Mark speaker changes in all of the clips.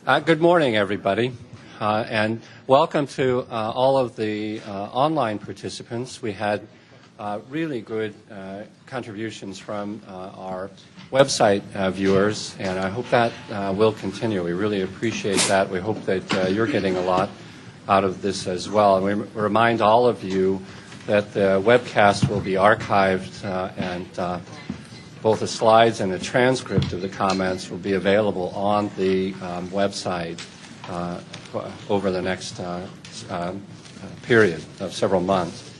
Speaker 1: Good morning, everybody, and welcome to all of the online participants. We had really good contributions from our website viewers, and I hope that will continue. We really appreciate that. We hope that you're getting a lot out of this as well. And we remind all of you that the webcast will be archived and both the slides and a transcript of the comments will be available on the website over the next period of several months.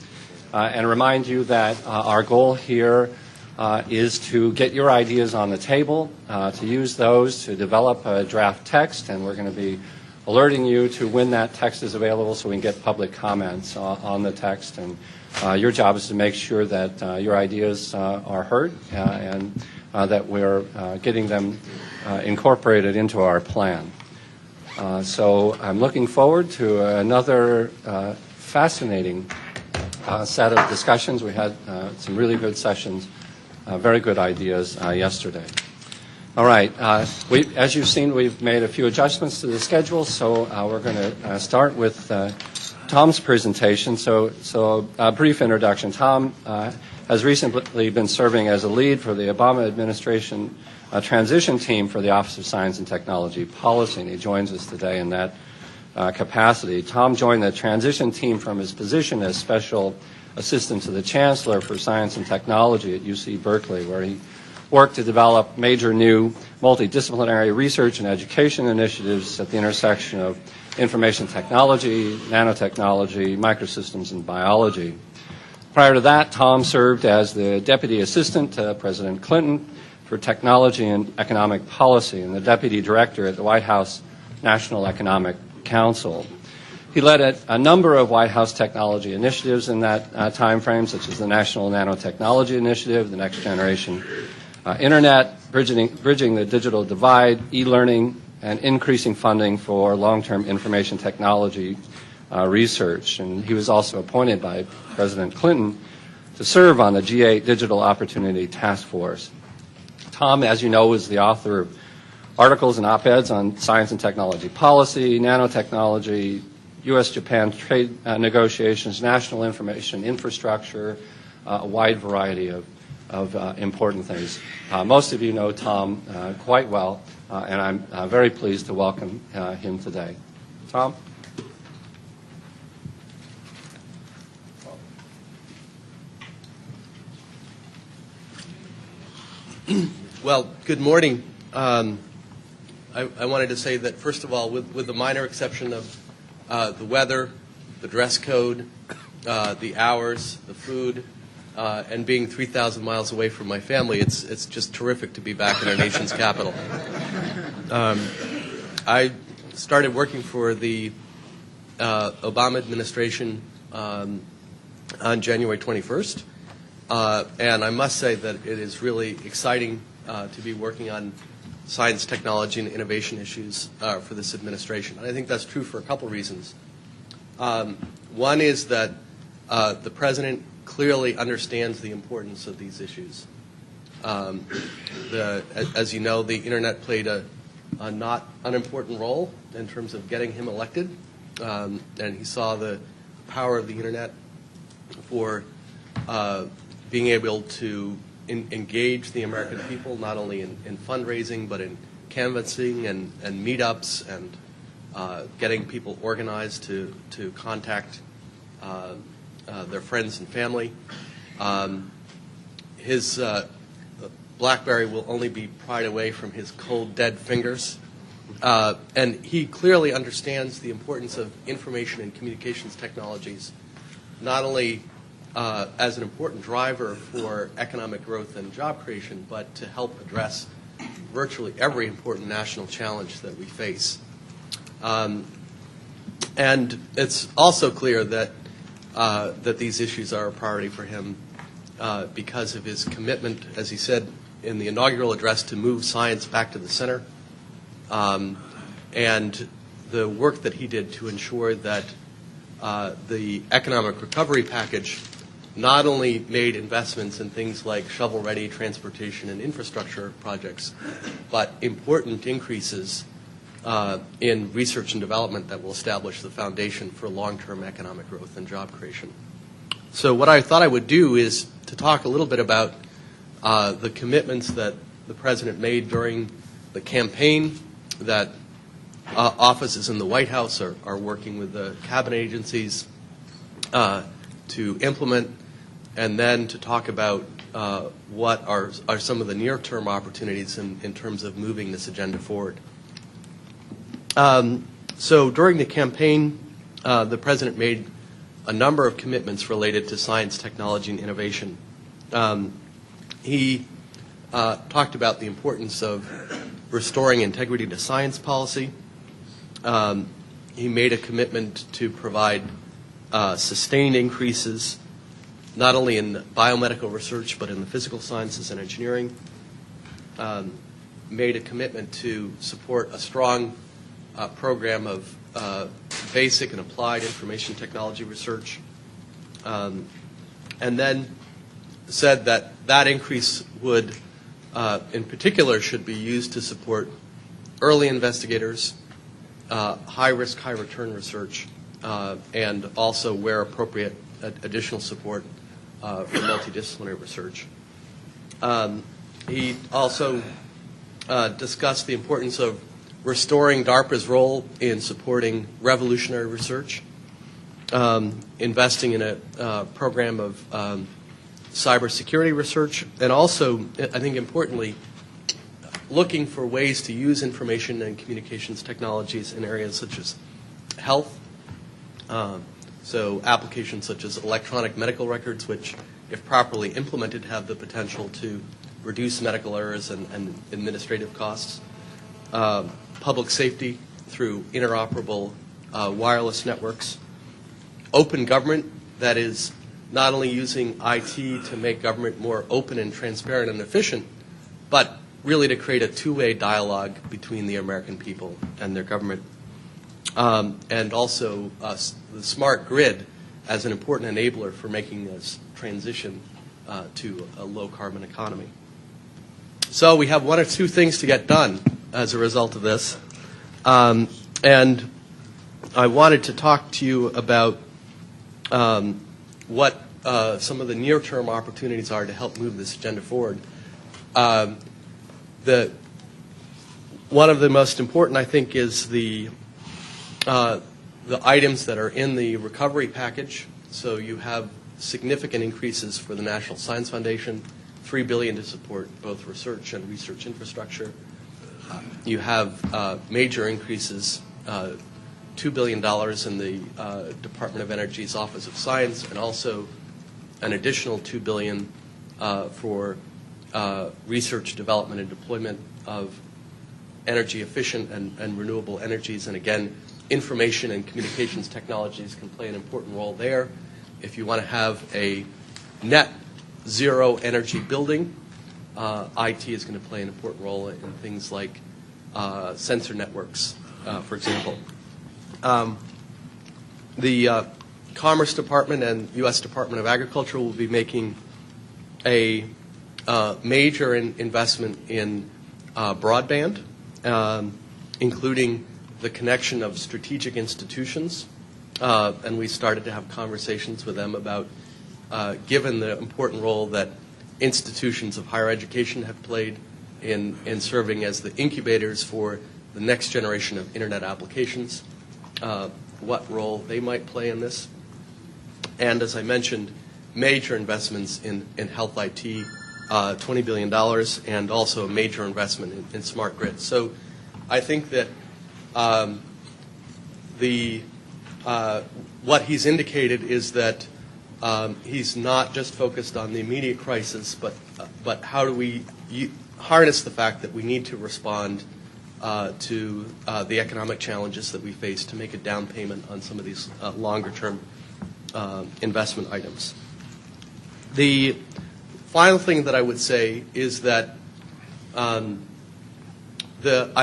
Speaker 1: And remind you that our goal here is to get your ideas on the table, to use those to develop a draft text, and we're going to be alerting you to when that text is available so we can get public comments on the text. And your job is to make sure that your ideas are heard and that we're getting them incorporated into our plan. So I'm looking forward to another fascinating set of discussions. We had some really good sessions, very good ideas yesterday. All right. As you've seen, we've made a few adjustments to the schedule, so we're going to start with Tom's presentation. So a brief introduction. Tom has recently been serving as a lead for the Obama administration transition team for the Office of Science and Technology Policy, and he joins us today in that capacity. Tom joined the transition team from his position as special assistant to the Chancellor for Science and Technology at UC Berkeley, where he worked to develop major new multidisciplinary research and education initiatives at the intersection of information technology, nanotechnology, microsystems, and biology. Prior to that, Tom served as the Deputy Assistant to President Clinton for Technology and Economic Policy and the Deputy Director at the White House National Economic Council. He led a number of White House technology initiatives in that time frame, such as the National Nanotechnology Initiative, the Next Generation Internet, bridging the digital divide, e-learning, and increasing funding for long-term information technology research. And he was also appointed by President Clinton to serve on the G8 Digital Opportunity Task Force. Tom, as you know, is the author of articles and op-eds on science and technology policy, nanotechnology, U.S.-Japan trade negotiations, national information infrastructure, a wide variety of important things. Most of you know Tom quite well, and I'm very pleased to welcome him today. Tom?
Speaker 2: Well, good morning. I wanted to say that, first of all, with the minor exception of the weather, the dress code, the hours, the food, and being 3,000 miles away from my family, it's just terrific to be back in our nation's capital. I started working for the Obama administration on January 21st, and I must say that it is really exciting to be working on science, technology, and innovation issues for this administration. And I think that's true for a couple reasons. One is that the President clearly understands the importance of these issues. As you know, the Internet played a not unimportant role in terms of getting him elected, and he saw the power of the Internet for being able to engage the American people, not only in fundraising, but in canvassing and meetups and getting people organized to contact their friends and family. His BlackBerry will only be pried away from his cold, dead fingers. And he clearly understands the importance of information and communications technologies, not only as an important driver for economic growth and job creation, but to help address virtually every important national challenge that we face. And it's also clear that these issues are a priority for him because of his commitment, as he said in the inaugural address, to move science back to the center, and the work that he did to ensure that the economic recovery package not only made investments in things like shovel-ready transportation and infrastructure projects, but important increases in research and development that will establish the foundation for long-term economic growth and job creation. So what I thought I would do is to talk a little bit about the commitments that the President made during the campaign, that offices in the White House are working with the cabinet agencies to implement, and then to talk about what are some of the near-term opportunities in terms of moving this agenda forward. So during the campaign, the President made a number of commitments related to science, technology, and innovation. He talked about the importance of restoring integrity to science policy. He made a commitment to provide sustained increases not only in biomedical research but in the physical sciences and engineering. Made a commitment to support a strong program of basic and applied information technology research. And then said that that increase would, in particular, should be used to support early investigators, high-risk, high-return research, and also, where appropriate, additional support for multidisciplinary research. He also discussed the importance of restoring DARPA's role in supporting revolutionary research, investing in a program of cybersecurity research, and also, I think importantly, looking for ways to use information and communications technologies in areas such as health. So applications such as electronic medical records, which, if properly implemented, have the potential to reduce medical errors and administrative costs. Public safety through interoperable wireless networks. Open government, that is, not only using IT to make government more open and transparent and efficient, but really to create a two-way dialogue between the American people and their government. And also the smart grid as an important enabler for making this transition to a low-carbon economy. So we have one or two things to get done as a result of this. And I wanted to talk to you about what some of the near-term opportunities are to help move this agenda forward. One of the most important, I think, is the items that are in the recovery package. So you have significant increases for the National Science Foundation, $3 billion to support both research and research infrastructure. You have major increases, $2 billion in the Department of Energy's Office of Science, and also an additional $2 billion for research, development, and deployment of energy efficient and renewable energies. And again, information and communications technologies can play an important role there. If you want to have a net zero energy building, IT is going to play an important role in things like sensor networks, for example. The Commerce Department and U.S. Department of Agriculture will be making a major investment in broadband, including the connection of strategic institutions. And we started to have conversations with them about, given the important role that institutions of higher education have played in serving as the incubators for the next generation of Internet applications, what role they might play in this. And as I mentioned, major investments in health IT, $20 billion, and also a major investment in smart grids. So I think that what he's indicated is that he's not just focused on the immediate crisis, but how do we harness the fact that we need to respond to the economic challenges that we face to make a down payment on some of these longer-term investment items. The final thing that I would say is that I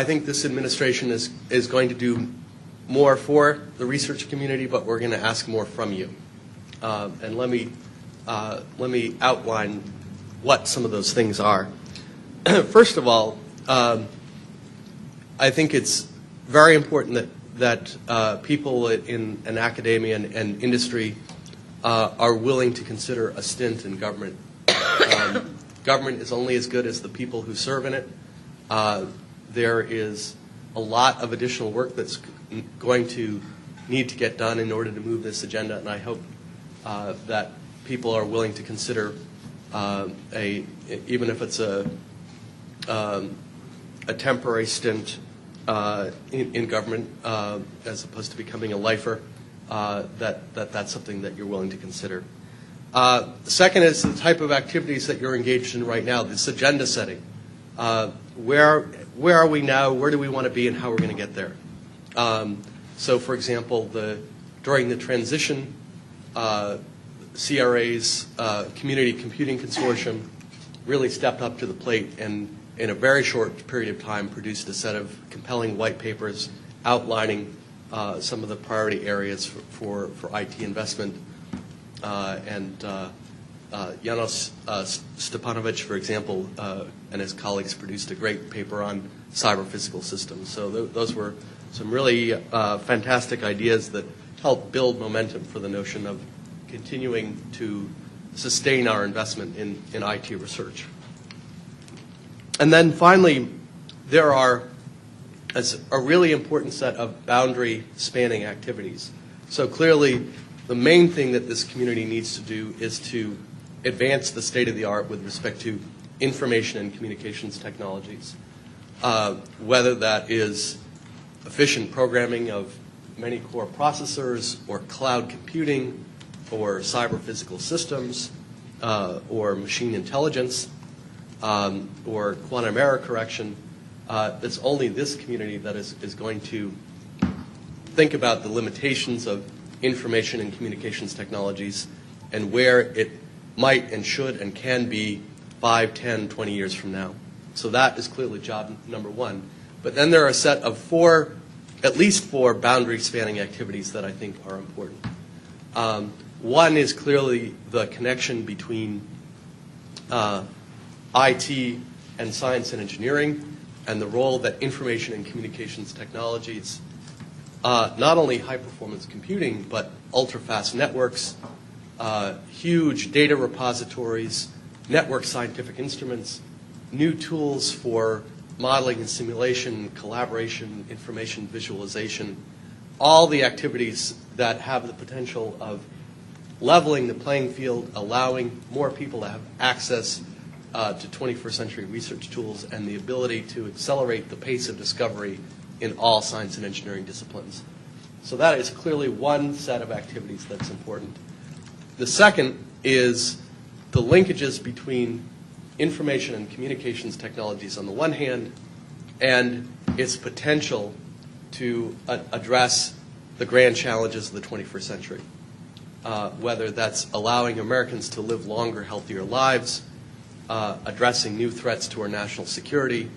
Speaker 2: think this administration is going to do more for the research community, but we're going to ask more from you. And let me outline what some of those things are. First of all, I think it's very important that people in academia and industry are willing to consider a stint in government. Government is only as good as the people who serve in it. There is a lot of additional work that's going to need to get done in order to move this agenda, and I hope that people are willing to consider even if it's a temporary stint in government as opposed to becoming a lifer, that's something that you're willing to consider. The second is the type of activities that you're engaged in right now, this agenda setting. Where are we now? Where do we want to be, and how we're going to get there? So, for example, during the transition, CRA's Community Computing Consortium really stepped up to the plate and in a very short period of time produced a set of compelling white papers outlining some of the priority areas for IT investment. And Janos Stepanovic, for example, and his colleagues produced a great paper on cyber-physical systems. So those were some really fantastic ideas that helped build momentum for the notion of continuing to sustain our investment in IT research. And then finally, there are a really important set of boundary-spanning activities. So clearly, the main thing that this community needs to do is to advance the state of the art with respect to information and communications technologies, whether that is efficient programming of many core processors or cloud computing or cyber-physical systems or machine intelligence or quantum error correction. It's only this community that is going to think about the limitations of information and communications technologies and where it might and should and can be 5, 10, 20 years from now. So that is clearly job number one. But then there are a set of at least four boundary-spanning activities that I think are important. One is clearly the connection between IT and science and engineering and the role that information and communications technologies, not only high-performance computing, but ultra-fast networks, huge data repositories, network scientific instruments, new tools for modeling and simulation, collaboration, information visualization, all the activities that have the potential of leveling the playing field, allowing more people to have access to 21st century research tools and the ability to accelerate the pace of discovery in all science and engineering disciplines. So that is clearly one set of activities that's important. The second is the linkages between information and communications technologies on the one hand and its potential to address the grand challenges of the 21st century, whether that's allowing Americans to live longer, healthier lives, addressing new threats to our national security,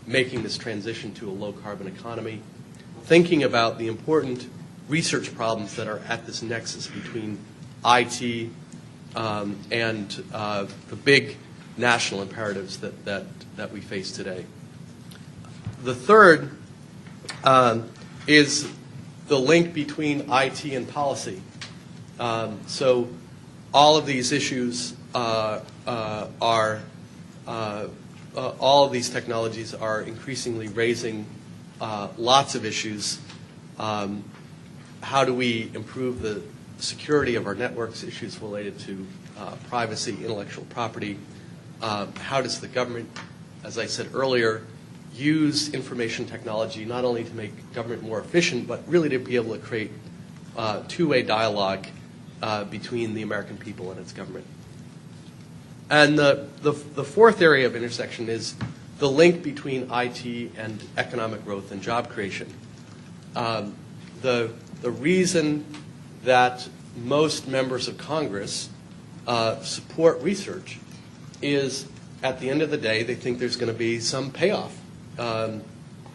Speaker 2: making this transition to a low-carbon economy, thinking about the important research problems that are at this nexus between IT and the big national imperatives that we face today. The third is the link between IT and policy. So all of these issues all of these technologies are increasingly raising lots of issues. How do we improve the security of our networks, issues related to privacy, intellectual property? How does the government, as I said earlier, use information technology not only to make government more efficient, but really to be able to create two-way dialogue between the American people and its government? And the fourth area of intersection is the link between IT and economic growth and job creation. The reason that most members of Congress support research is, at the end of the day, they think there's going to be some payoff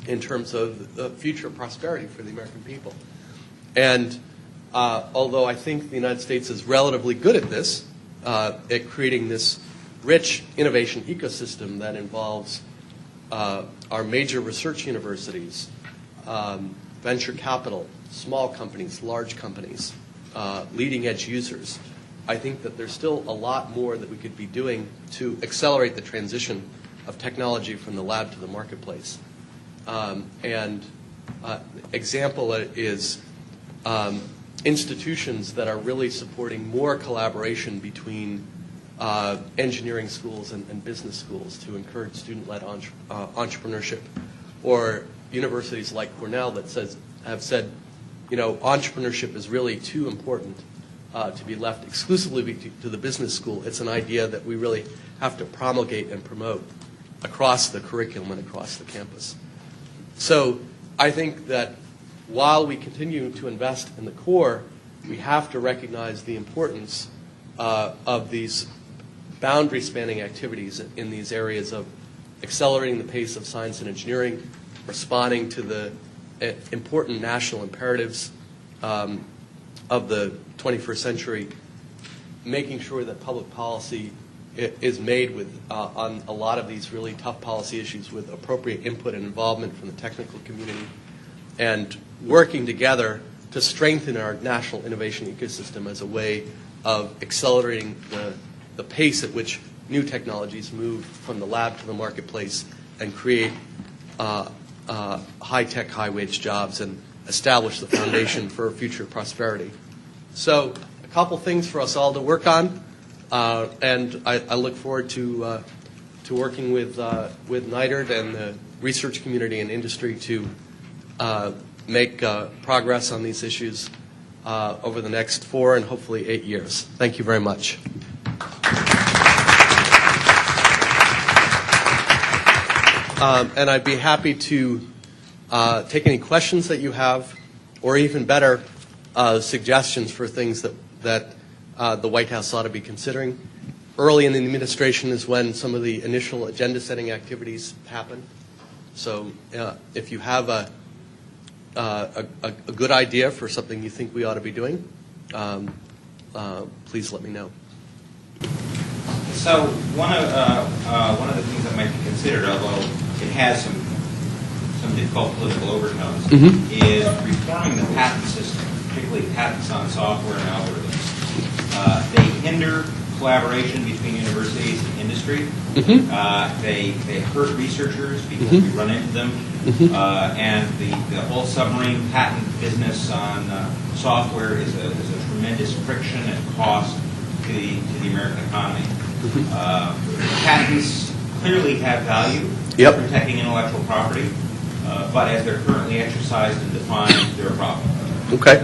Speaker 2: in terms of future prosperity for the American people. And although I think the United States is relatively good at this, at creating this rich innovation ecosystem that involves our major research universities, venture capital, small companies, large companies, leading edge users, I think that there's still a lot more that we could be doing to accelerate the transition of technology from the lab to the marketplace. Example is institutions that are really supporting more collaboration between engineering schools and business schools to encourage student-led entrepreneurship, or universities like Cornell that have said, entrepreneurship is really too important to be left exclusively to the business school. It's an idea that we really have to promulgate and promote across the curriculum and across the campus. So I think that while we continue to invest in the core, we have to recognize the importance of these boundary-spanning activities in these areas of accelerating the pace of science and engineering, responding to the important national imperatives of the 21st century, making sure that public policy is made with on a lot of these really tough policy issues with appropriate input and involvement from the technical community, and working together to strengthen our national innovation ecosystem as a way of accelerating the pace at which new technologies move from the lab to the marketplace and create high-tech, high-wage jobs and establish the foundation for future prosperity. So a couple things for us all to work on, and I look forward to working with NITRD and the research community and industry to make progress on these issues over the next 4 and hopefully 8 years. Thank you very much. And I'd be happy to take any questions that you have, or even better, suggestions for things that the White House ought to be considering. Early in the administration is when some of the initial agenda-setting activities happen. So if you have a good idea for something you think we ought to be doing, please let me know.
Speaker 3: So one of the things that might be considered, although it has some difficult political overtones, is reforming the patent system, particularly patents on software and algorithms. They hinder collaboration between universities and industry. They hurt researchers because we run into them. And the whole submarine patent business on software is a tremendous friction and cost to the American economy. Patents clearly have value in protecting intellectual property, but as they're currently exercised and defined, they're a problem.
Speaker 2: Okay.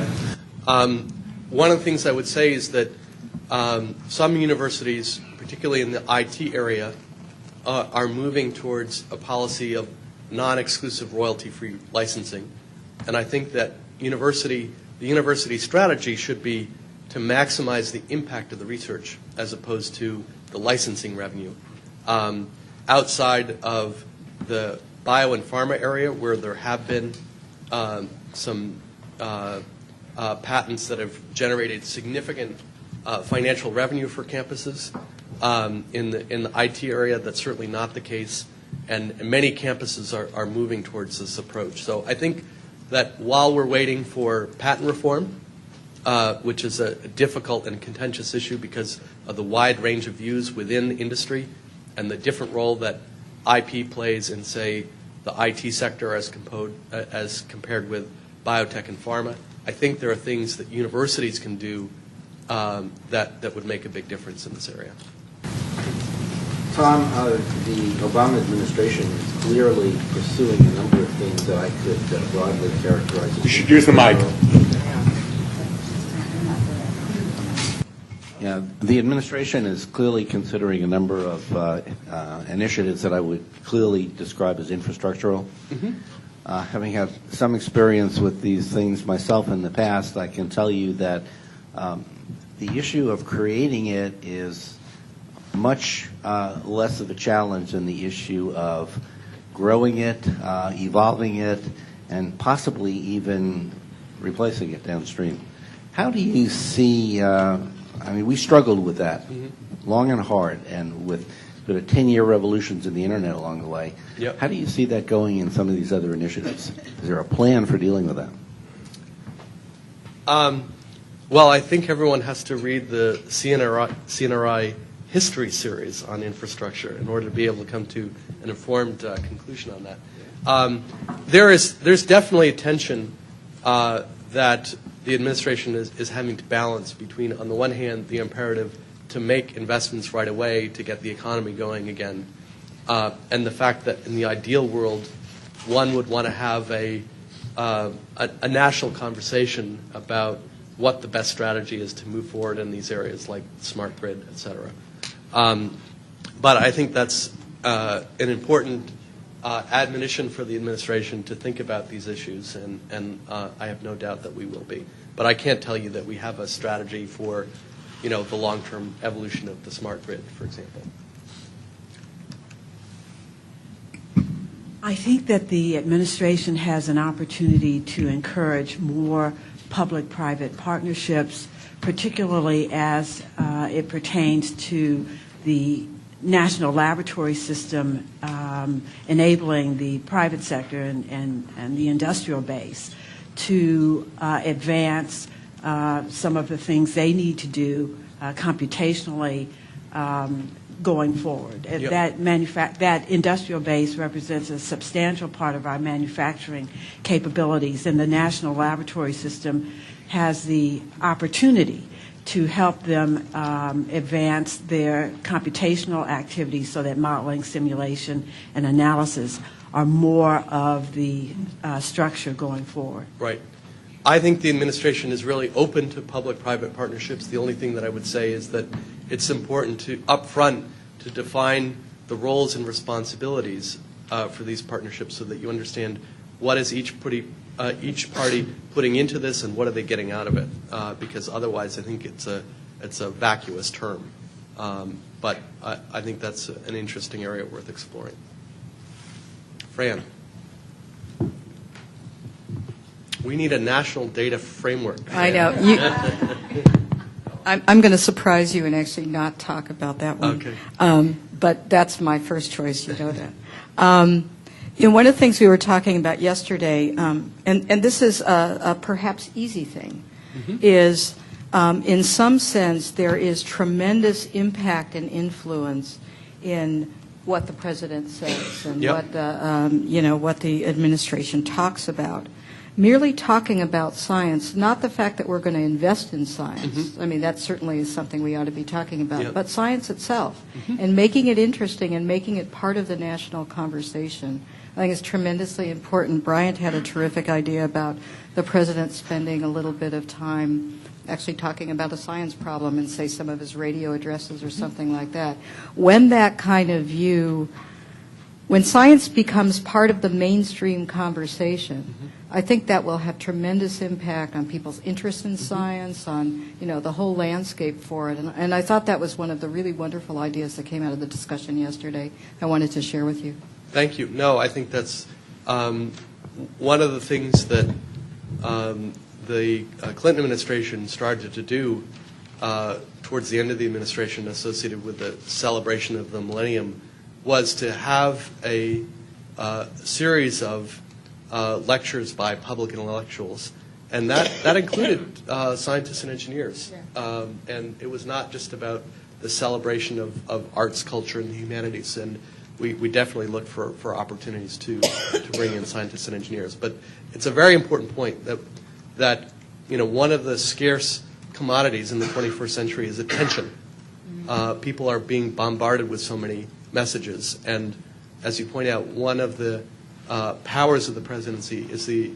Speaker 2: One of the things I would say is that some universities, particularly in the IT area, are moving towards a policy of non-exclusive royalty-free licensing. And I think that the university strategy should be to maximize the impact of the research as opposed to the licensing revenue. Outside of the bio and pharma area, where there have been some patents that have generated significant financial revenue for campuses, in the IT area, that's certainly not the case. And many campuses are moving towards this approach. So I think that while we're waiting for patent reform, which is a difficult and contentious issue because of the wide range of views within the industry and the different role that IP plays in, say, the IT sector as compared with biotech and pharma, I think there are things that universities can do that would make a big difference in this area.
Speaker 4: Tom, the Obama administration is clearly pursuing a number of things that I could broadly characterize as...
Speaker 5: You should use the mic.
Speaker 4: Yeah, the administration is clearly considering a number of initiatives that I would clearly describe as infrastructural. Having had some experience with these things myself in the past, I can tell you that the issue of creating it is much less of a challenge than the issue of growing it, evolving it, and possibly even replacing it downstream. How do you see, I mean, we struggled with that long and hard, and with sort of 10-year revolutions in the internet along the way.
Speaker 2: Yep.
Speaker 4: How do you see that going in some of these other initiatives? Is there a plan for dealing with that?
Speaker 2: Well, I think everyone has to read the CNRI history series on infrastructure in order to be able to come to an informed conclusion on that. There's definitely a tension that the administration is having to balance between, on the one hand, the imperative to make investments right away to get the economy going again, and the fact that in the ideal world, one would want to have a national conversation about what the best strategy is to move forward in these areas like smart grid, et cetera. But I think that's an important admonition for the administration to think about these issues, and I have no doubt that we will be. But I can't tell you that we have a strategy for, the long-term evolution of the smart grid, for example.
Speaker 5: I think that the administration has an opportunity to encourage more public-private partnerships, particularly as it pertains to the national laboratory system enabling the private sector and the industrial base to advance some of the things they need to do computationally going forward.
Speaker 2: Yep.
Speaker 5: That industrial base represents a substantial part of our manufacturing capabilities, and the national laboratory system has the opportunity to help them advance their computational activities so that modeling, simulation, and analysis are more of the structure going forward.
Speaker 2: Right. I think the administration is really open to public-private partnerships. The only thing that I would say is that it's important to, up front, to define the roles and responsibilities for these partnerships so that you understand what is each party putting into this and what are they getting out of it. Because otherwise, I think it's a vacuous term. But I think that's an interesting area worth exploring. Fran. We need a national data framework.
Speaker 6: I know. I'm going to surprise you and actually not talk about that one.
Speaker 2: Okay.
Speaker 6: But that's my first choice, you know that. One of the things we were talking about yesterday, and this is a perhaps easy thing, is in some sense there is tremendous impact and influence in what the president says and what the what the administration talks about. Merely talking about science, not the fact that we're going to invest in science. I mean, that certainly is something we ought to be talking about. But science itself, and making it interesting and making it part of the national conversation, I think is tremendously important. Bryant had a terrific idea about the president spending a little bit of time actually talking about a science problem and say some of his radio addresses or something like that. When that kind of view, when science becomes part of the mainstream conversation, I think that will have tremendous impact on people's interest in science, on the whole landscape for it. And I thought that was one of the really wonderful ideas that came out of the discussion yesterday. I wanted to share with you.
Speaker 2: Thank you. No, I think that's one of the things that the Clinton administration started to do towards the end of the administration associated with the celebration of the millennium was to have a series of lectures by public intellectuals, and that included scientists and engineers. And it was not just about the celebration of arts, culture, and the humanities. And we definitely look for opportunities to bring in scientists and engineers. But it's a very important point that one of the scarce commodities in the 21st century is attention. People are being bombarded with so many messages, and as you point out, one of the powers of the presidency is the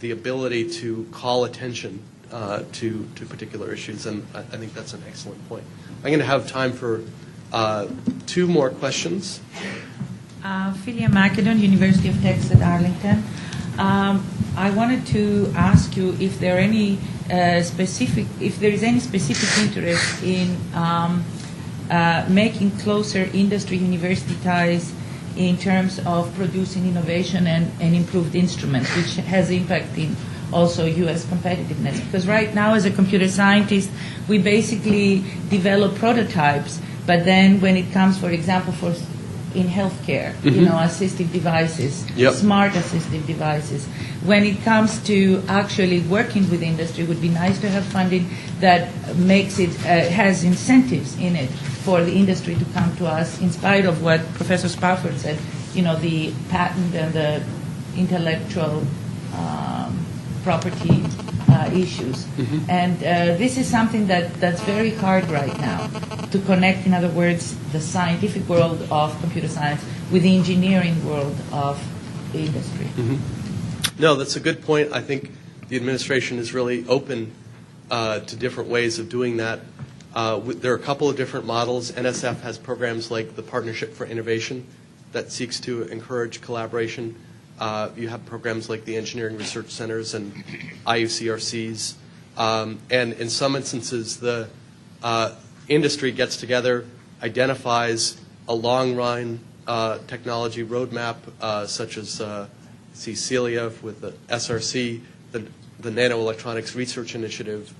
Speaker 2: ability to call attention to particular issues, and I think that's an excellent point. I'm going to have time for 2 more questions.
Speaker 7: Philia Macedon, University of Texas at Arlington. I wanted to ask you if there are any if there is any specific interest in making closer industry-university ties in terms of producing innovation and improved instruments, which has impact in also U.S. competitiveness. Because right now, as a computer scientist, we basically develop prototypes But then when it comes, for example, in healthcare, assistive devices, smart assistive devices. When it comes to actually working with industry, it would be nice to have funding that makes it, has incentives in it for the industry to come to us, in spite of what Professor Spafford said, the patent and the intellectual property issues. And this is something that's very hard right now, to connect, in other words, the scientific world of computer science with the engineering world of the industry.
Speaker 2: No, that's a good point. I think the administration is really open to different ways of doing that. There are a couple of different models. NSF has programs like the Partnership for Innovation that seeks to encourage collaboration. You have programs like the Engineering Research Centers and IUCRCs. And in some instances, the industry gets together, identifies a long-run technology roadmap, such as Celia with the SRC, the Nanoelectronics Research Initiative,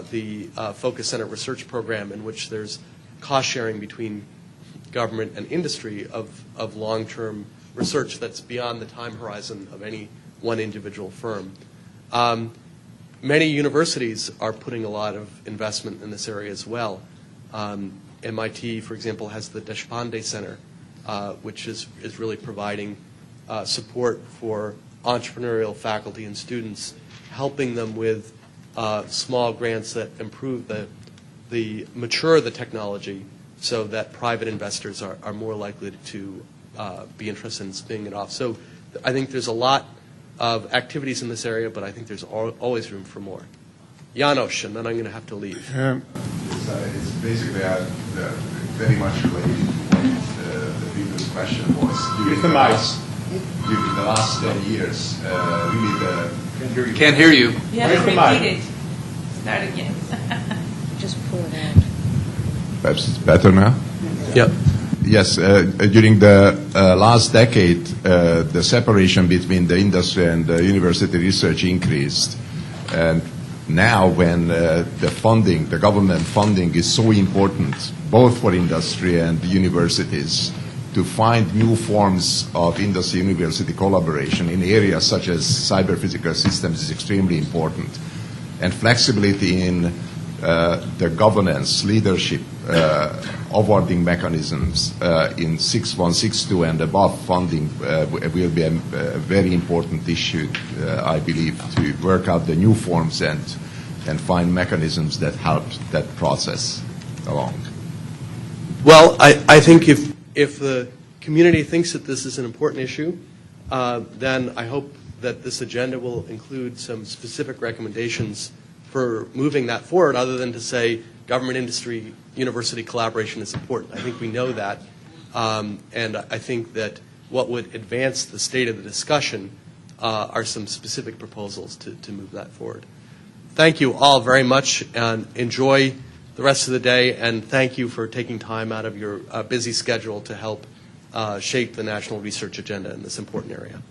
Speaker 2: the Focus Center Research Program, in which there's cost-sharing between government and industry of long-term research that's beyond the time horizon of any one individual firm. Many universities are putting a lot of investment in this area as well. MIT, for example, has the Deshpande Center, which is really providing support for entrepreneurial faculty and students, helping them with small grants that improve mature the technology so that private investors are more likely to be interested in spinning it off. So I think there's a lot of activities in this area, but I think there's always room for more. Janos, and then I'm going to have to leave.
Speaker 8: It's basically very much related to what the previous question was. During the last 10 years, really
Speaker 9: Can't hear you.
Speaker 7: You have to repeat it. Start again.
Speaker 6: Just pull it out.
Speaker 8: Perhaps it's better now?
Speaker 2: Yep.
Speaker 8: Yes, during the last decade, the separation between the industry and the university research increased. And now when the government funding is so important, both for industry and the universities, to find new forms of industry-university collaboration in areas such as cyber-physical systems is extremely important. And flexibility in the governance, leadership, awarding mechanisms in 6162 and above funding will be a very important issue, I believe, to work out the new forms and find mechanisms that help that process along.
Speaker 2: Well, I think if the community thinks that this is an important issue, then I hope that this agenda will include some specific recommendations for moving that forward, other than to say government, industry, university collaboration is important. I think we know that, and I think that what would advance the state of the discussion are some specific proposals to move that forward. Thank you all very much, and enjoy the rest of the day, and thank you for taking time out of your busy schedule to help shape the national research agenda in this important area.